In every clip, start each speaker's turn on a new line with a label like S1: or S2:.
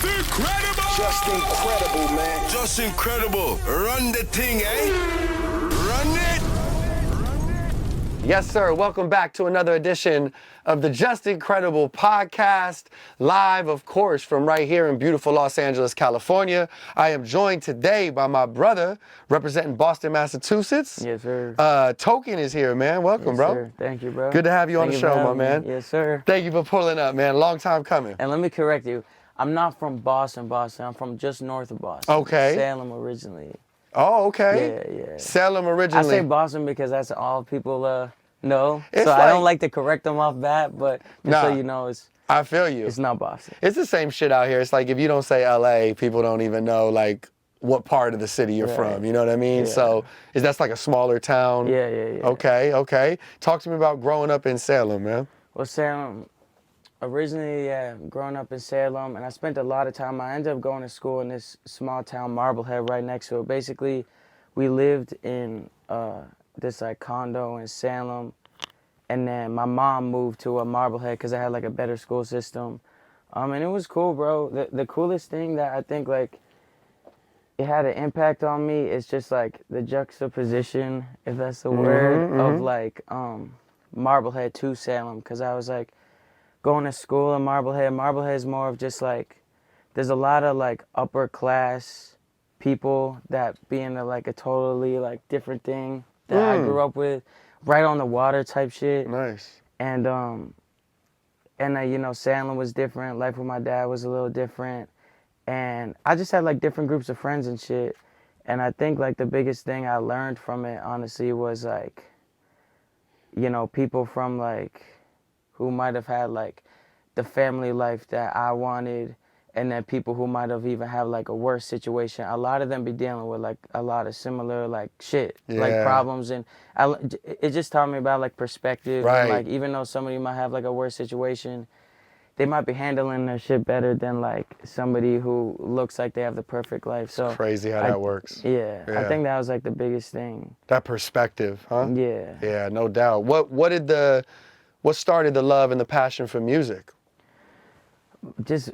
S1: Just incredible!
S2: Just incredible, man.
S1: Just incredible. Run the thing, eh? Run it!
S3: Yes, sir. Welcome back to another edition of the Just Incredible podcast, live, of course, from right here in beautiful Los Angeles, California. I am joined today by my brother, representing Boston, Massachusetts.
S4: Yes, sir.
S3: Token is here, man. Welcome,
S4: Yes,
S3: bro.
S4: sir. Thank you, bro.
S3: Good to have you on
S4: Thank
S3: the
S4: you for
S3: show, my
S4: having me.
S3: man.
S4: Yes, sir.
S3: Thank you for pulling up, man. Long time coming.
S4: And let me correct you. I'm not from Boston. I'm from just north of Boston.
S3: Okay.
S4: Salem originally.
S3: Oh, okay.
S4: Yeah.
S3: Salem
S4: I
S3: originally.
S4: say Boston because that's all people know.
S3: It's
S4: so
S3: like-
S4: I don't like to correct them off bat, but just so
S3: Nah.
S4: you know,
S3: I feel you.
S4: it's not Boston.
S3: It's the same shit out here. It's like if you don't say LA, people don't even know like what part of the city you're
S4: Right.
S3: from. You know what I mean?
S4: Yeah.
S3: So that's like a smaller town.
S4: Yeah.
S3: Okay. Talk to me about growing up in Salem, man.
S4: Well, Salem, originally, growing up in Salem, and I spent a lot of time. I ended up going to school in this small town, Marblehead, right next to it. Basically, we lived in this like condo in Salem, and then my mom moved to a Marblehead because I had like a better school system, and it was cool, bro. The coolest thing that I think like it had an impact on me is just like the juxtaposition, if that's the word, of like Marblehead to Salem, because I was like going to school in Marblehead. Marblehead is more of just like there's a lot of like upper class people that being like a totally like different thing that I grew up with, right on the water type shit.
S3: Nice.
S4: And you know, Salem was different. Life with my dad was a little different, and I just had like different groups of friends and shit. And I think like the biggest thing I learned from it, honestly, was like, you know, people from like who might have had like the family life that I wanted, and then people who might have even had like a worse situation. A lot of them be dealing with like a lot of similar like shit, like
S3: Yeah.
S4: problems, and it just taught me about like perspective.
S3: Right.
S4: And, like even though somebody might have like a worse situation, they might be handling their shit better than like somebody who looks like they have the perfect life. So
S3: Crazy how that works.
S4: Yeah, I
S3: Yeah.
S4: think that was like the biggest thing.
S3: That perspective, huh?
S4: Yeah.
S3: Yeah, no doubt. What started the love and the passion for music?
S4: Just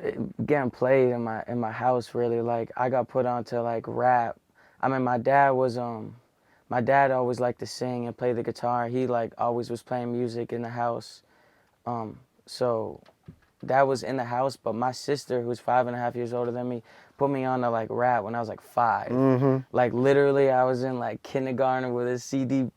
S4: getting played in my house, really. Like I got put onto like rap. I mean, my dad always liked to sing and play the guitar. He like always was playing music in the house. So that was in the house, but my sister, who's 5.5 years older than me, put me on to like rap when I was like 5. Like literally I was in like kindergarten with a CD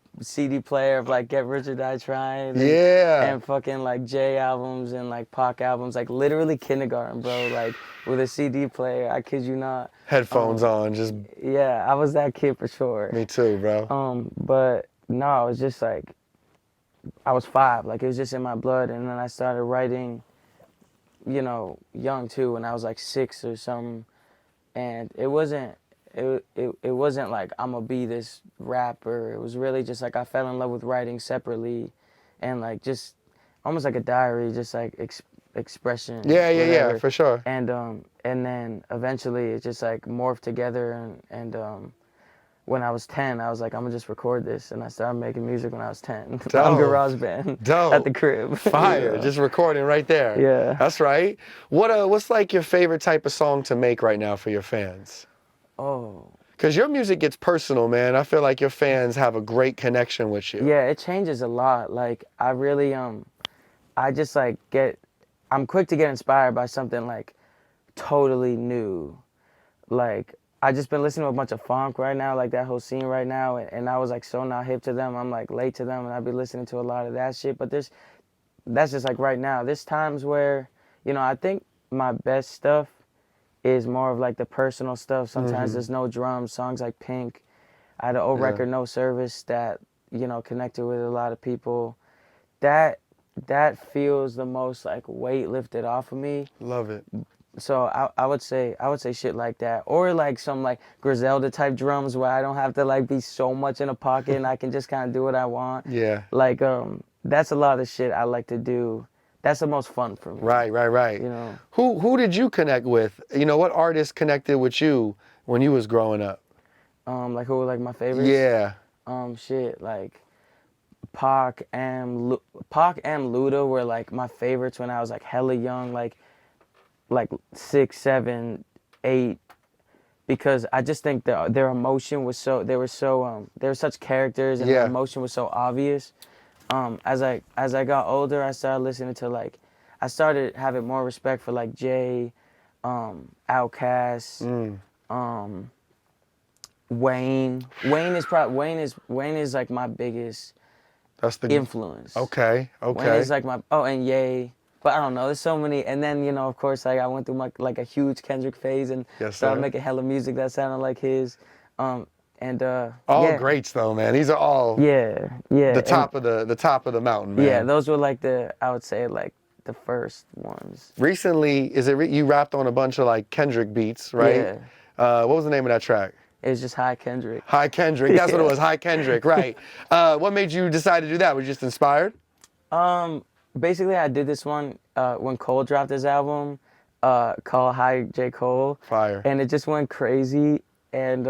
S4: player of like Get Rich or Die Trying, and fucking like J albums and like Pac albums, like literally kindergarten, bro, like with a CD player. I kid you not.
S3: Headphones on, just
S4: Yeah, I was that kid for sure.
S3: me too, bro.
S4: But no, it was just like I was 5, like it was just in my blood, and then I started writing, you know, young too, when I was like 6 or something, and it wasn't like I'm gonna be this rapper. It was really just like I fell in love with writing separately, and like just almost like a diary, just like expression.
S3: Yeah,
S4: whatever.
S3: for sure.
S4: And then eventually it just like morphed together, and when I was 10, I was like, I'm gonna just record this, and I started making music when I was 10 on
S3: Dope.
S4: GarageBand
S3: Dope.
S4: at the crib.
S3: Fire,
S4: Yeah.
S3: just recording right there.
S4: Yeah.
S3: That's right. What's like your favorite type of song to make right now for your fans?
S4: Oh.
S3: Because your music gets personal, man. I feel like your fans have a great connection with you.
S4: Yeah, it changes a lot. Like I really I just like I'm quick to get inspired by something like totally new. Like I just been listening to a bunch of funk right now, like that whole scene right now, and I was like so not hip to them. I'm like late to them, and I've been listening to a lot of that shit. But that's just like right now. There's times where, you know, I think my best stuff is more of like the personal stuff. Sometimes there's no drums. Songs like Pink. I had an old record, No Service, that, you know, connected with a lot of people. That feels the most like weight lifted off of me.
S3: Love it.
S4: So I would say shit like that, or like some like Griselda type drums where I don't have to like be so much in a pocket and I can just kind of do what I want.
S3: Yeah.
S4: Like that's a lot of shit I like to do. That's the most fun for me.
S3: Right.
S4: You know.
S3: Who did you connect with? You know, what artists connected with you when you was growing up?
S4: Like who were like my favorites?
S3: Yeah.
S4: Shit, like Pac and Luda were like my favorites when I was like hella young. Like like 6, 7, 8, because I just think their emotion was so, they were such characters, and their emotion was so obvious. As I got older, I started listening to like, I started having more respect for like Jay, Outkast, Wayne. Wayne is like my biggest influence.
S3: Okay.
S4: Wayne is like my, and Ye. But I don't know, there's so many. And then, of course, like I went through like a huge Kendrick phase and started making hella music that sounded like his. All
S3: greats though, man. These are all the top of the mountain, man.
S4: Yeah, those were like I would say like the first ones.
S3: Recently, you rapped on a bunch of like Kendrick beats, right?
S4: Yeah.
S3: What was the name of that track?
S4: It was just Hi Kendrick.
S3: Hi Kendrick. That's what it was. Hi Kendrick. Right. What made you decide to do that? Were you just inspired?
S4: Basically, I did this one when Cole dropped his album called Hi J. Cole.
S3: Fire.
S4: And it just went crazy. And,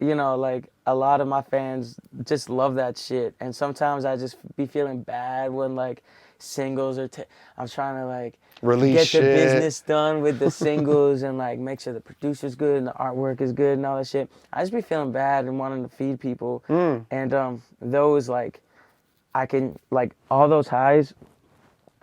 S4: like a lot of my fans just love that shit. And sometimes I just be feeling bad when like singles are, I'm trying to like
S3: release
S4: get the business done with the singles and like make sure the producer's good and the artwork is good and all that shit. I just be feeling bad and wanting to feed people. And those like, I can like all those highs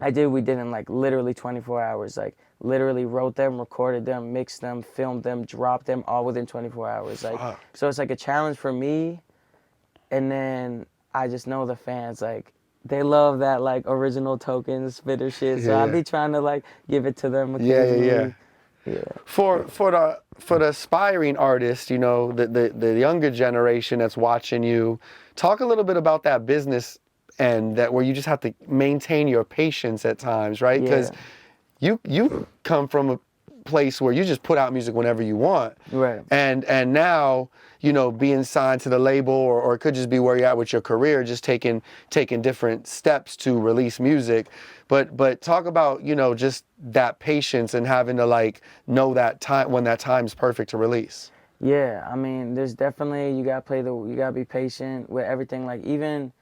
S4: we did in like literally 24 hours, like literally wrote them, recorded them, mixed them, filmed them, dropped them all within 24 hours. Like, so it's like a challenge for me. And then I just know the fans, like they love that like original token spitter shit. So I be trying to like give it to them occasionally. Yeah.
S3: For the aspiring artist, the younger generation that's watching you, talk a little bit about that business and that where you just have to maintain your patience at times, right? Because you come from a place where you just put out music whenever you want,
S4: right?
S3: And now being signed to the label, or it could just be where you're at with your career, just taking different steps to release music. But talk about just that patience and having to like know that time when that time's perfect to release.
S4: Yeah, I mean, there's definitely you gotta be patient with everything. Like even.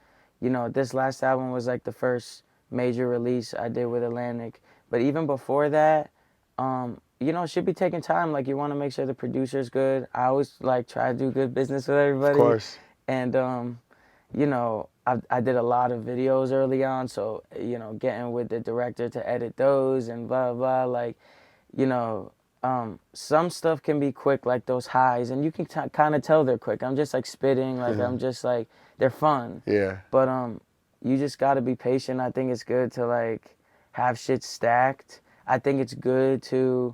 S4: This last album was like the first major release I did with Atlantic. But even before that, it should be taking time. Like you want to make sure the producer's good. I always like try to do good business with everybody.
S3: Of course.
S4: And, I did a lot of videos early on. So, getting with the director to edit those and blah, blah, like, some stuff can be quick, like those highs, and you can kind of tell they're quick. I'm just like spitting, like I'm just like, they're fun.
S3: Yeah.
S4: But you just got to be patient. I think it's good to like have shit stacked. I think it's good to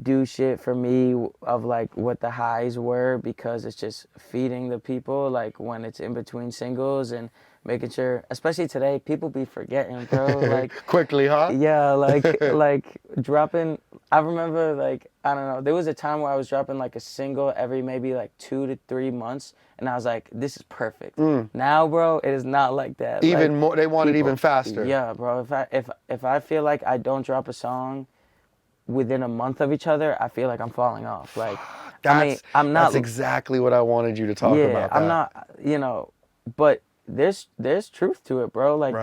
S4: do shit for me of like what the highs were, because it's just feeding the people like when it's in between singles and making sure, especially today, people be forgetting, bro. Like
S3: quickly, huh?
S4: Yeah, like dropping. I remember like I don't know. There was a time where I was dropping like a single every maybe like 2 to 3 months, and I was like, this is perfect. Now, bro, it is not like that.
S3: Even
S4: like,
S3: more, they want it even faster.
S4: Yeah, bro. If I feel like I don't drop a song within a month of each other, I feel like I'm falling off. Like, I'm not.
S3: That's exactly what I wanted you to talk about.
S4: Yeah, I'm not. But there's truth to it, bro. Like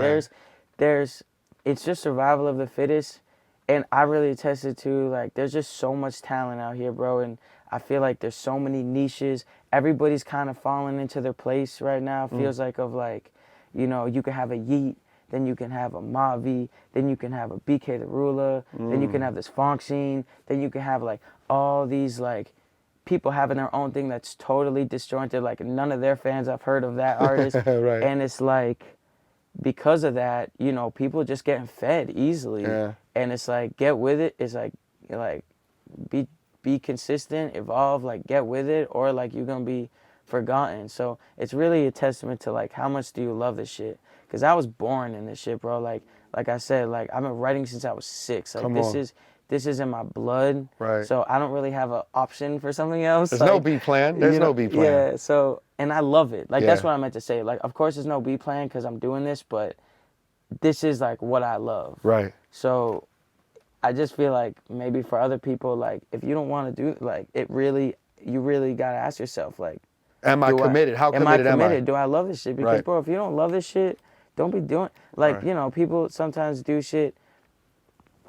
S4: there's it's just survival of the fittest, and I really attested to like there's just so much talent out here, bro, and I feel like there's so many niches. Everybody's kind of falling into their place right now. Feels like you can have a Yeet, then you can have a Mavi, then you can have a BK the Ruler, then you can have this funk scene, then you can have like all these like people having their own thing that's totally disjointed. Like none of their fans have heard of that artist.
S3: Right.
S4: And it's like, because of that, people just getting fed easily.
S3: Yeah.
S4: And it's like, get with it. It's like be consistent, evolve, like get with it, or like you're going to be forgotten. So it's really a testament to like, how much do you love this shit? Because I was born in this shit, bro. Like I said, like I've been writing since I was 6. Like this is in my blood.
S3: Right.
S4: So I don't really have an option for something else.
S3: There's no B plan. There's no B plan.
S4: Yeah. So, and I love it. Like that's what I meant to say. Like, of course, there's no B plan because I'm doing this, but this is like what I love.
S3: Right.
S4: So, I just feel like maybe for other people, like if you don't want to do like you really gotta ask yourself, like,
S3: am I committed? How committed am I?
S4: Do I love this shit? Because bro, if you don't love this shit, don't be doing like people sometimes do shit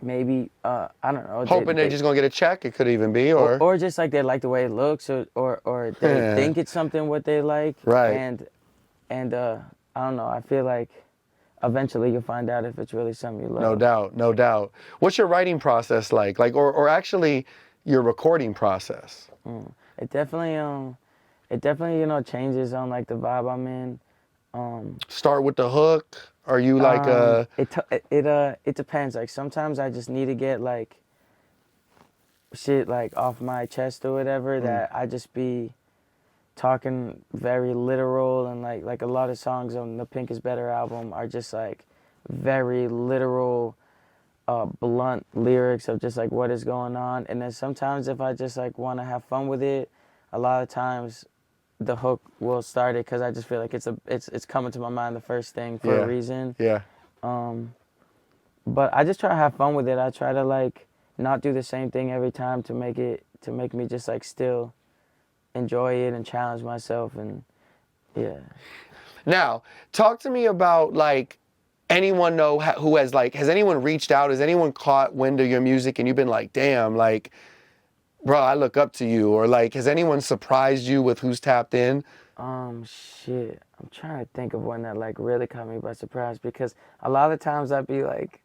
S4: maybe I don't know.
S3: Hoping they're just gonna get a check. It could even be,
S4: or just like they like the way it looks, or they
S3: Yeah.
S4: think it's something what they like.
S3: Right.
S4: And I don't know. I feel like eventually you'll find out if it's really something you love.
S3: No doubt, no doubt. What's your writing process like? Like, or actually, your recording process?
S4: It definitely changes on like the vibe I'm in.
S3: Start with the hook. Are you like
S4: It depends. Like sometimes I just need to get like shit like off my chest or whatever that I just be talking very literal, and like a lot of songs on the Pink is Better album are just like very literal, blunt lyrics of just like what is going on. And then sometimes if I just like want to have fun with it, a lot of times the hook will start it because I just feel like it's coming to my mind the first thing for a reason.
S3: Yeah.
S4: But I just try to have fun with it. I try to like not do the same thing every time to make me just like still enjoy it and challenge myself. And yeah.
S3: Now, talk to me about like anyone know who has like, has anyone reached out? Has anyone caught wind of your music and you've been like, damn, like, bro, I look up to you? Or like, has anyone surprised you with who's tapped in?
S4: Shit. I'm trying to think of one that like really caught me by surprise, because a lot of times I'd be like,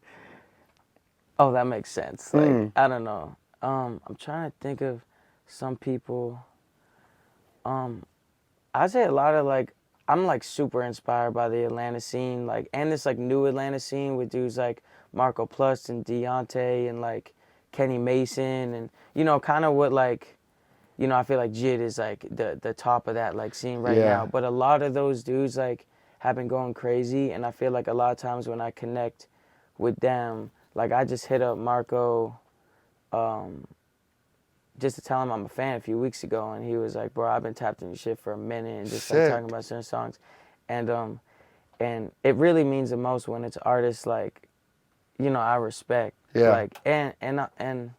S4: oh, that makes sense. Like, I don't know. I'm trying to think of some people. I'd say a lot of like, I'm like super inspired by the Atlanta scene, like, and this like new Atlanta scene with dudes like Marco Plus and Deontay and like Kenny Mason, and you know, kind of what like, you know, I feel like Jid is like the top of that like scene right now. But a lot of those dudes like have been going crazy, and I feel like a lot of times when I connect with them, like I just hit up Marco, just to tell him I'm a fan a few weeks ago, and he was like, bro, I've been tapped in your shit for a minute, and just like talking about certain songs. And it really means the most when it's artists like, you know, I respect.
S3: Yeah.
S4: Like, and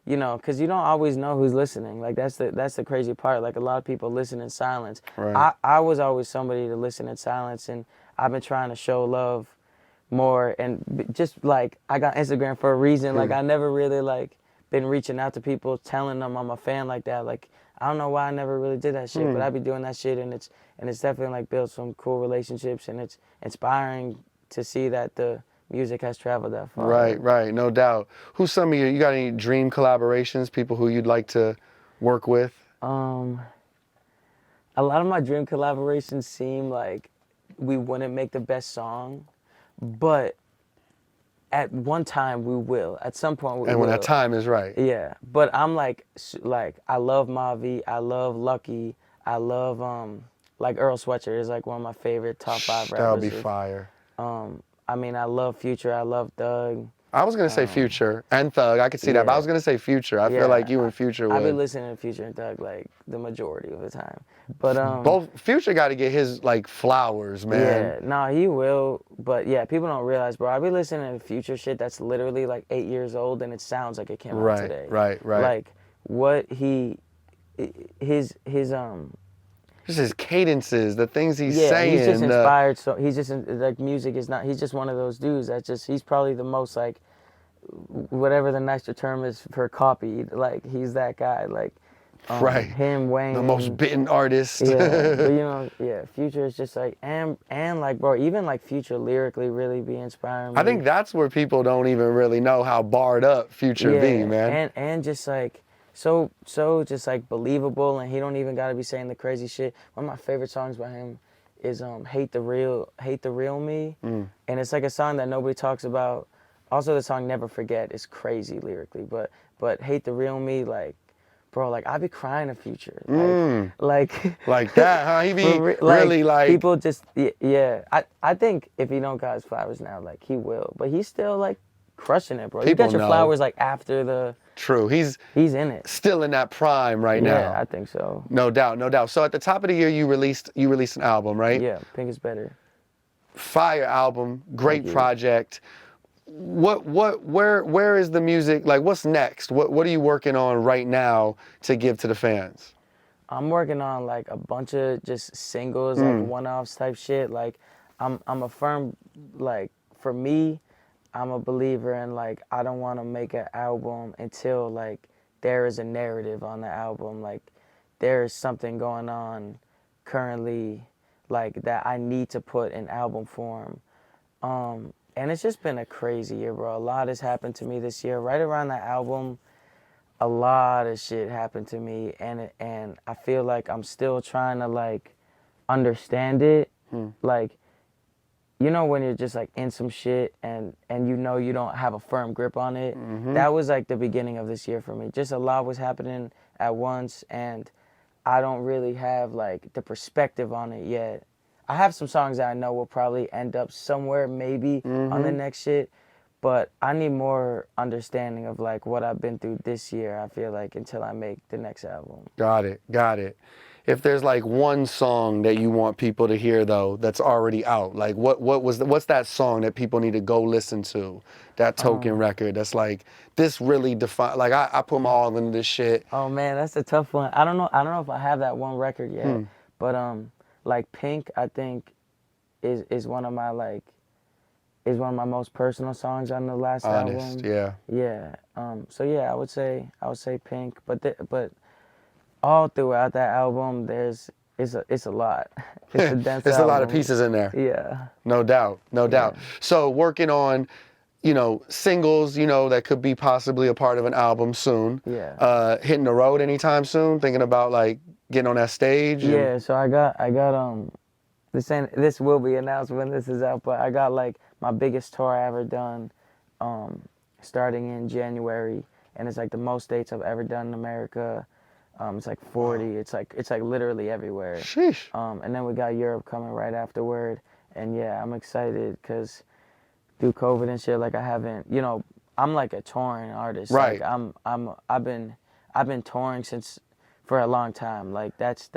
S4: you know, because you don't always know who's listening. Like, that's the crazy part. Like, a lot of people listen in silence.
S3: Right.
S4: I was always somebody to listen in silence, and I've been trying to show love more. And just, like, I got Instagram for a reason. Like, I never really, like, been reaching out to people, telling them I'm a fan like that. Like, I don't know why I never really did that shit, but I be doing that shit, and it's definitely, like, built some cool relationships, and it's inspiring to see that the music has traveled that far.
S3: Right, no doubt. Who's some of you got any dream collaborations, people who you'd like to work with?
S4: A lot of my dream collaborations seem like we wouldn't make the best song, but at one time we will. At some point we will.
S3: And when that time is right.
S4: Yeah, but I'm like I love Mavi, I love Lucky, I love like Earl Sweatshirt is like one of my favorite top 5 rappers.
S3: That'll be fire.
S4: I mean, I love Future, I love Thug.
S3: I was gonna say Future and Thug. I could see that, but I was gonna say Future. I feel like you and Future would.
S4: I've been listening to Future and Thug like the majority of the time, but
S3: both Future got to get his like flowers, man.
S4: Yeah, no, he will, but yeah, people don't realize, bro. I be listening to Future shit that's literally like 8 years old, and it sounds like it came out today.
S3: Right.
S4: Like what his
S3: Just his cadences, the things he's
S4: yeah,
S3: saying.
S4: he's just inspired. So he's just like music is not. He's just one of those dudes that just he's probably the most like whatever the nicer term is for copied. Like he's that guy. Like
S3: right.
S4: Him, Wayne,
S3: the most bitten artist.
S4: Yeah, but you know, yeah, Future is just like and like bro, even like Future lyrically really be inspiring me.
S3: I think that's where people don't even really know how barred up Future be, man.
S4: And just like. So just like believable, and he don't even gotta be saying the crazy shit. One of my favorite songs by him is Hate the Real Me. And it's like a song that nobody talks about. Also the song Never Forget is crazy lyrically, but Hate the Real Me, like bro, like I be crying to Future. Like
S3: that, huh? He be really like
S4: people just yeah. I think if he don't got his flowers now, like he will. But he's still like crushing it, bro. You got your flowers like after the
S3: True. He's
S4: in it.
S3: Still in that prime right now.
S4: Yeah, I think so.
S3: No doubt. So at the top of the year you released an album, right?
S4: Yeah, Pink is Better.
S3: Fire album, great project. Where is the music? Like what's next? What are you working on right now to give to the fans?
S4: I'm working on like a bunch of just singles, like one-offs type shit. Like I'm a firm, like for me, I'm a believer in like I don't want to make an album until like there is a narrative on the album, like there is something going on currently like that I need to put in album form. And it's just been a crazy year, bro. A lot has happened to me this year. Right around the album, a lot of shit happened to me, and I feel like I'm still trying to like understand it. Like, you know when you're just like in some shit and you know you don't have a firm grip on it. That was like the beginning of this year for me. Just a lot was happening at once, and I don't really have like the perspective on it yet. I have some songs that I know will probably end up somewhere maybe on the next shit, but I need more understanding of like what I've been through this year, I feel like, until I make the next album.
S3: Got it, got it. If there's like one song that you want people to hear though that's already out, like what's that song that people need to go listen to? That Token record that's like this really define, like I put my all into this shit.
S4: Oh man, that's a tough one. I don't know if I have that one record yet. But like Pink, I think is one of my like is one of my most personal songs on the last
S3: Honest,
S4: album.
S3: yeah.
S4: Yeah. So yeah, I would say Pink, but all throughout that album it's a lot. It's a dense
S3: There's a lot of
S4: album.
S3: pieces in there.
S4: Yeah.
S3: No doubt, no doubt. So working on, you know, singles, you know, that could be possibly a part of an album soon.
S4: Yeah.
S3: Hitting the road anytime soon, thinking about like getting on that stage.
S4: Yeah, so I got this will be announced when this is out, but I got like my biggest tour I ever done starting in January, and it's like the most dates I've ever done in America. It's like 40. It's like literally everywhere.
S3: Sheesh.
S4: And then we got Europe coming right afterward. And yeah, I'm excited because through COVID and shit, like I haven't, you know, I'm like a touring artist.
S3: Right.
S4: Like I've been touring for a long time. Like that's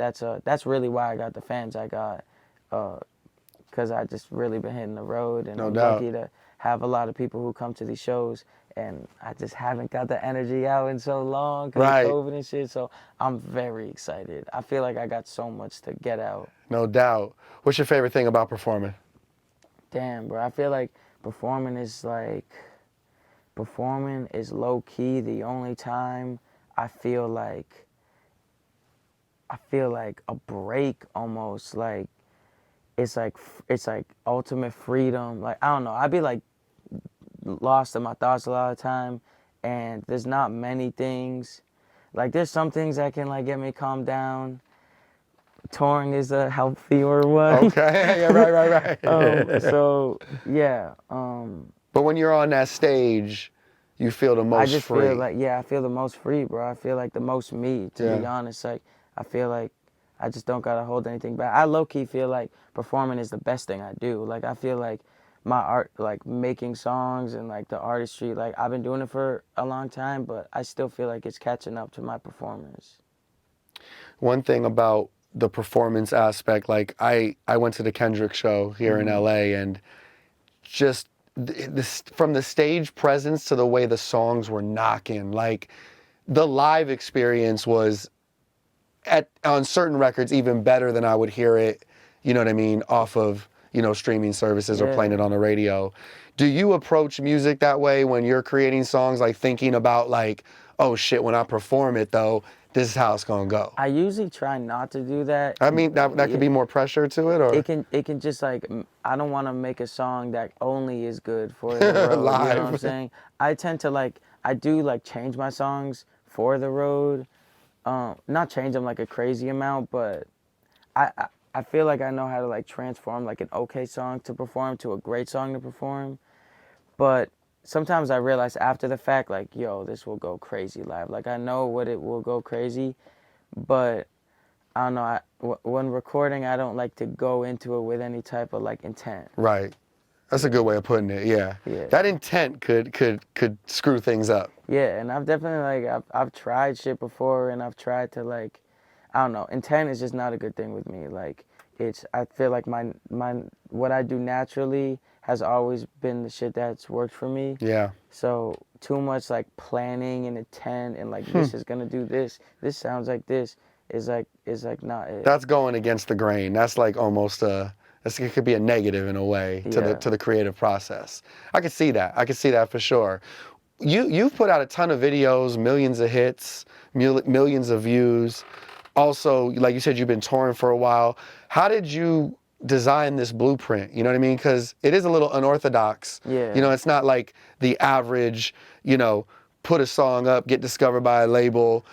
S4: really why I got the fans I got, because I just really been hitting the road, and
S3: No
S4: I'm
S3: doubt.
S4: lucky to have a lot of people who come to these shows, and I just haven't got the energy out in so long because
S3: Right.
S4: of COVID and shit. So I'm very excited. I feel like I got so much to get out.
S3: No doubt. What's your favorite thing about performing?
S4: Damn, bro. I feel like performing is low key the only time I feel like a break almost. Like it's like ultimate freedom. Like I don't know. I'd be like lost in my thoughts a lot of the time, and there's not many things. Like there's some things that can like get me calm down. Touring is a healthier one.
S3: Okay, yeah, right.
S4: So yeah.
S3: But when you're on that stage, you feel the most
S4: I just
S3: free.
S4: feel like, yeah, I feel the most free, bro. I feel like the most me, to be honest. Like, I feel like I just don't gotta hold anything back. I low-key feel like performing is the best thing I do. Like, I feel like my art, like making songs and like the artistry, like I've been doing it for a long time, but I still feel like it's catching up to my performance.
S3: One thing about the performance aspect, like I went to the Kendrick show here in LA, and just this, from the stage presence to the way the songs were knocking, like the live experience was on certain records even better than I would hear it, you know what I mean, off of, you know, streaming services or playing it on the radio. Do you approach music that way when you're creating songs, like thinking about like, oh shit, when I perform it though, this is how it's gonna go?
S4: I usually try not to do that.
S3: I mean, that could be more pressure to it, or
S4: it can just like, I don't want to make a song that only is good for the road.
S3: Live.
S4: You know what I'm saying? I tend to like, I do like change my songs for the road. Not change them like a crazy amount, but I feel like I know how to like transform like an okay song to perform to a great song to perform. But sometimes I realize after the fact, like, yo, this will go crazy live. Like, I know what it will go crazy, but I don't know. When recording, I don't like to go into it with any type of like intent.
S3: Right. That's a good way of putting it. Yeah. That intent could screw things up.
S4: Yeah, and I've definitely like I've tried shit before, and I've tried to like, I don't know. Intent is just not a good thing with me. Like, I feel like my what I do naturally has always been the shit that's worked for me.
S3: Yeah.
S4: So too much like planning and intent and like this is gonna do this. This sounds like this is like not it.
S3: That's going against the grain. That's like almost It could be a negative in a way to the creative process. I could see that. I could see that for sure. You've put out a ton of videos, millions of hits, millions of views. Also, like you said, you've been touring for a while. How did you design this blueprint? You know what I mean? Because it is a little unorthodox.
S4: Yeah.
S3: You know, it's not like the average, you know, put a song up, get discovered by a label,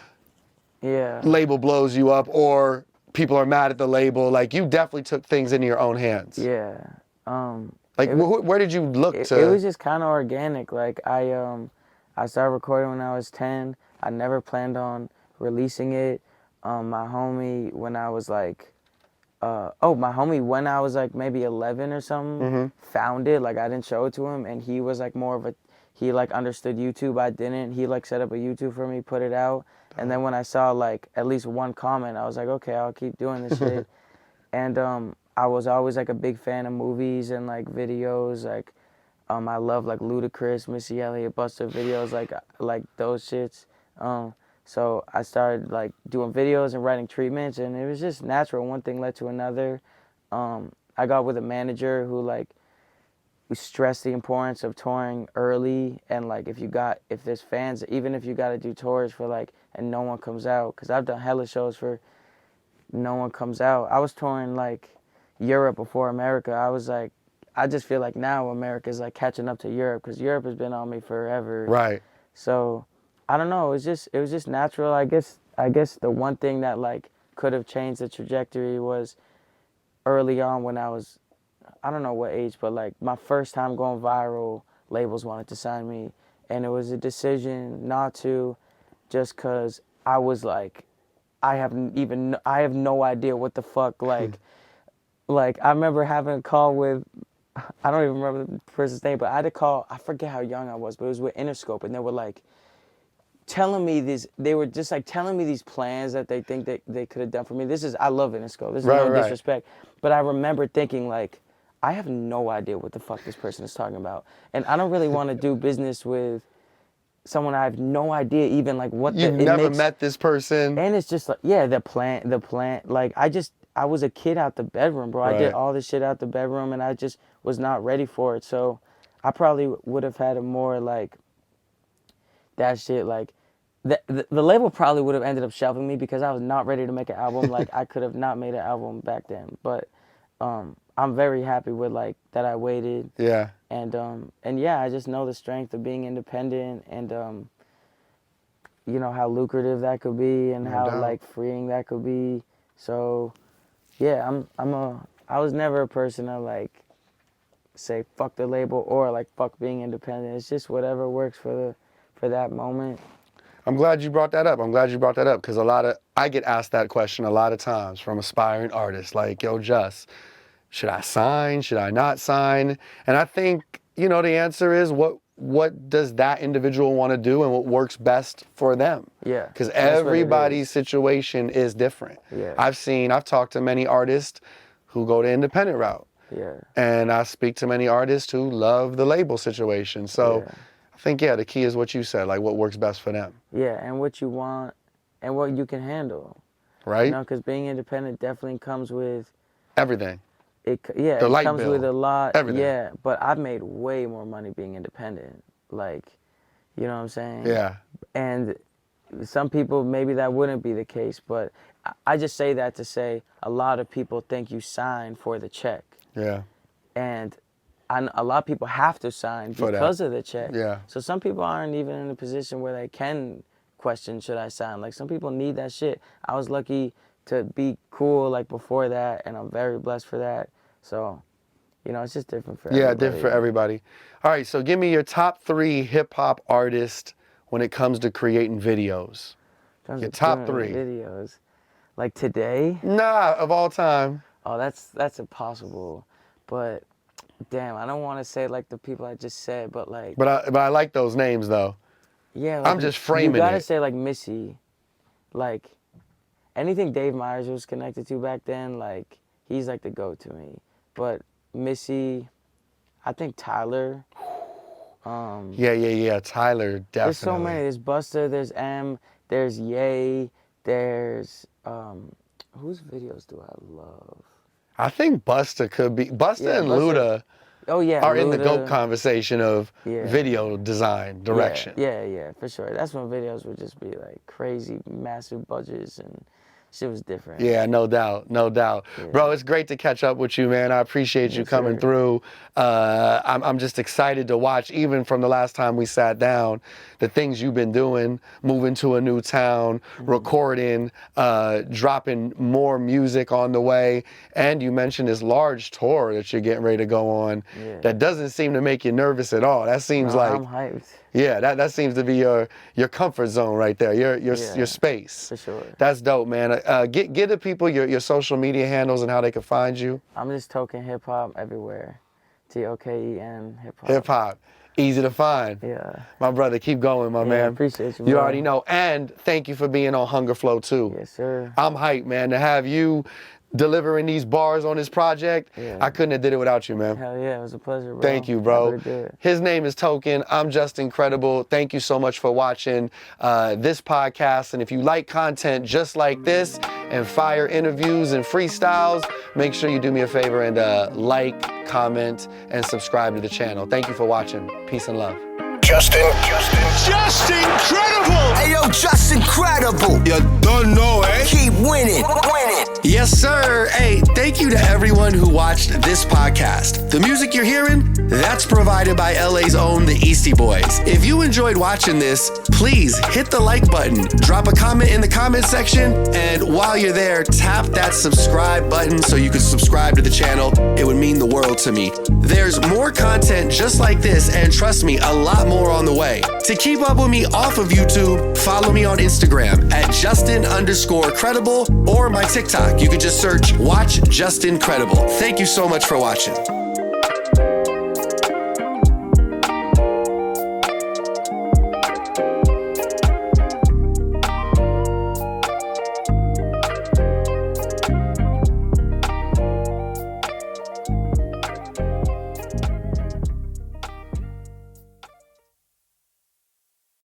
S4: Yeah.
S3: label blows you up, or people are mad at the label. Like, you definitely took things into your own hands.
S4: Yeah.
S3: Like, where did you look to?
S4: It was just kind of organic. Like I started recording when I was 10. I never planned on releasing it. My homie when I was like, when I was like maybe 11 or something, found it. Like I didn't show it to him, and he was like he like understood YouTube. I didn't. He like set up a YouTube for me, put it out, and then when I saw like at least one comment, I was like, okay, I'll keep doing this shit. And I was always like a big fan of movies and like videos. Like I love like Ludacris, Missy Elliott, Busta videos, like those shits. So I started like doing videos and writing treatments, and it was just natural. One thing led to another. I got with a manager who like we stressed the importance of touring early, and like if there's fans, even if you got to do tours for like and no one comes out, because I've done hella shows for no one comes out. I was touring like Europe before America. I was like, I just feel like now America's like catching up to Europe, because Europe has been on me forever.
S3: Right.
S4: So I don't know. It was just natural. I guess the one thing that like could have changed the trajectory was early on when I was, I don't know what age, but like my first time going viral, labels wanted to sign me, and it was a decision not to, just because I was like, I have no idea what the fuck, like I remember having a call with, I don't even remember the person's name, but I had to call, I forget how young I was, but it was with Interscope, and they were like telling me these plans that they think that they could have done for me. I love Interscope, this is no disrespect, but I remember thinking like, I have no idea what the fuck this person is talking about, and I don't really want to do business with someone I have no idea even like what
S3: You've never met this person.
S4: And it's just like, yeah, the plant, like I was a kid out the bedroom, bro.
S3: Right.
S4: I did all this shit out the bedroom, and I just was not ready for it. So I probably would have had a more like that shit, like the label probably would have ended up shelving me because I was not ready to make an album. Like I could have not made an album back then, but I'm very happy with like that I waited.
S3: Yeah.
S4: And yeah, I just know the strength of being independent, and you know how lucrative that could be, and how like freeing that could be. So yeah, I was never a person to like say fuck the label or like fuck being independent. It's just whatever works for that moment.
S3: I'm glad you brought that up. Because I get asked that question a lot of times from aspiring artists, like, yo, Just, should I sign? Should I not sign? And I think, you know, the answer is what does that individual want to do and what works best for them?
S4: Yeah.
S3: Because everybody's situation is different.
S4: Yeah.
S3: I've talked to many artists who go the independent route.
S4: Yeah.
S3: And I speak to many artists who love the label situation. So I think, yeah, the key is what you said, like what works best for them.
S4: Yeah, and what you want and what you can handle.
S3: Right?
S4: You know, because being independent definitely comes with
S3: everything.
S4: It comes with a lot.
S3: Everything.
S4: Yeah, but I've made way more money being independent. Like, you know what I'm saying?
S3: Yeah.
S4: And some people, maybe that wouldn't be the case, but I just say that to say a lot of people think you sign for the check.
S3: Yeah.
S4: And a lot of people have to sign because of the check.
S3: Yeah.
S4: So some people aren't even in a position where they can question, should I sign? Like some people need that shit. I was lucky to be cool like before that, and I'm very blessed for that. So, you know, it's just different for everybody.
S3: Yeah, different for everybody. All right, so give me your top 3 hip-hop artists when it comes to creating videos. Your top 3.
S4: Videos. Like today?
S3: Nah, of all time.
S4: Oh, that's impossible. But damn, I don't want to say like the people I just said, but like.
S3: But I like those names though.
S4: Yeah. Like,
S3: I'm just framing it.
S4: You gotta say like Missy, like anything Dave Myers was connected to back then, like he's like the go-to me. But Missy, I think Tyler.
S3: Yeah. Tyler, definitely.
S4: There's so many. There's Busta. There's M. There's Ye. There's whose videos do I love?
S3: I think Busta could be. Busta and
S4: Busta-
S3: Luda are in the
S4: Luda.
S3: GOAT conversation of
S4: Yeah.
S3: video design, direction.
S4: Yeah, for sure. That's when videos would just be like crazy, massive budgets and shit was different.
S3: Yeah, no doubt, no doubt. Bro, it's great to catch up with you, man. I appreciate you
S4: Yes,
S3: coming
S4: sir.
S3: through. I'm just excited to watch, even from the last time we sat down, the things you've been doing, moving to a new town, recording, dropping more music on the way. And you mentioned this large tour that you're getting ready to go on.
S4: Yeah.
S3: That doesn't seem to make you nervous at all. That seems
S4: No,
S3: like,
S4: I'm hyped.
S3: yeah, that seems to be your comfort zone right there, your
S4: Yeah,
S3: space.
S4: For sure.
S3: That's dope, man. Get the people your social media handles and how they can find you.
S4: I'm just Token Hip Hop everywhere. TOKEN Hip Hop.
S3: Hip hop, easy to find.
S4: Yeah.
S3: My brother, keep going, my
S4: Yeah,
S3: man.
S4: appreciate you,
S3: You
S4: bro.
S3: already know. And thank you for being on Hunger Flow too.
S4: Yes, sir.
S3: I'm hyped, man, to have you delivering these bars on this project.
S4: Yeah.
S3: I couldn't have did it without you, man.
S4: Hell yeah, it was a pleasure, bro.
S3: Thank you, bro.
S4: Happy to do it.
S3: His name is Token. I'm just incredible. Thank you so much for watching this podcast. And if you like content just like this and fire interviews and freestyles, make sure you do me a favor and like, comment, and subscribe to the channel. Thank you for watching. Peace and love.
S1: Just incredible!
S2: Hey, yo, just incredible.
S1: You don't know, eh?
S2: Keep winning.
S3: Yes, sir. Hey, thank you to everyone who watched this podcast. The music you're hearing, that's provided by LA's own The Eastie Boys. If you enjoyed watching this, please hit the like button, drop a comment in the comment section, and while you're there, tap that subscribe button so you can subscribe to the channel. It would mean the world to me. There's more content just like this, and trust me, a lot more on the way. To keep up with me off of YouTube, follow me on Instagram at Justin_credible or my TikTok. You can just search Watch Justin Credible. Thank you so much for watching.